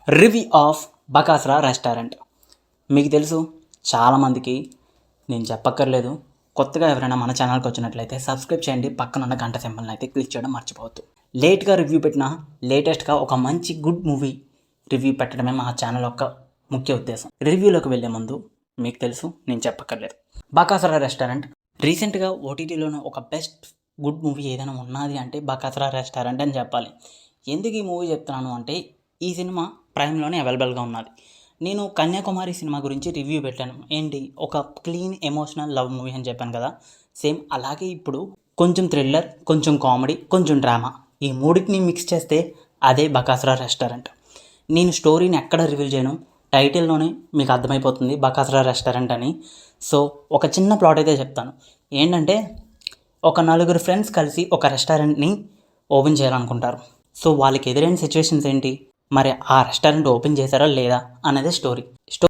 Review of Bakasura restaurant. మీకు తెలుసు, చాలామందికి నేను చెప్పక్కర్లేదు. కొత్తగా ఎవరైనా మన ఛానల్కి వచ్చినట్లయితే సబ్స్క్రైబ్ చేయండి, పక్కన ఉన్న గంట సింబల్ని అయితే క్లిక్ చేయడం మర్చిపోవద్దు. లేట్గా రివ్యూ పెట్టినా లేటెస్ట్గా ఒక మంచి గుడ్ మూవీ రివ్యూ పెట్టడమే మా ఛానల్ యొక్క ముఖ్య ఉద్దేశం. రివ్యూలోకి వెళ్ళే ముందు మీకు తెలుసు, నేను చెప్పక్కర్లేదు, బకాసురా రెస్టారెంట్ రీసెంట్గా ఓటీటీలోనే ఒక బెస్ట్ గుడ్ మూవీ ఏదైనా ఉన్నది అంటే బకాసురా రెస్టారెంట్ అని చెప్పాలి. ఎందుకు ఈ మూవీ చెప్తున్నాను అంటే, ఈ సినిమా ప్రైమ్లోనే అవైలబుల్గా ఉన్నది. నేను కన్యాకుమారి సినిమా గురించి రివ్యూ పెట్టాను. ఏంటి, ఒక క్లీన్ ఎమోషనల్ లవ్ మూవీ అని చెప్పాను కదా, సేమ్ అలాగే ఇప్పుడు కొంచెం థ్రిల్లర్, కొంచెం కామెడీ, కొంచెం డ్రామా, ఈ మూడింటిని మిక్స్ చేస్తే అదే బకాసురా రెస్టారెంట్. నేను స్టోరీని ఎక్కడ రివీల్ చేయను, టైటిల్లోనే మీకు అర్థమైపోతుంది బకాసురా రెస్టారెంట్ అని. సో ఒక చిన్న ప్లాట్ అయితే చెప్తాను. ఏంటంటే, ఒక నలుగురు ఫ్రెండ్స్ కలిసి ఒక రెస్టారెంట్ని ఓపెన్ చేయాలనుకుంటారు. సో వాళ్ళకి ఎదురైన సిచ్యువేషన్స్ ఏంటి, మరి ఆ రెస్టారెంట్ ఓపెన్ చేశారా లేదా అనేది స్టోరీ.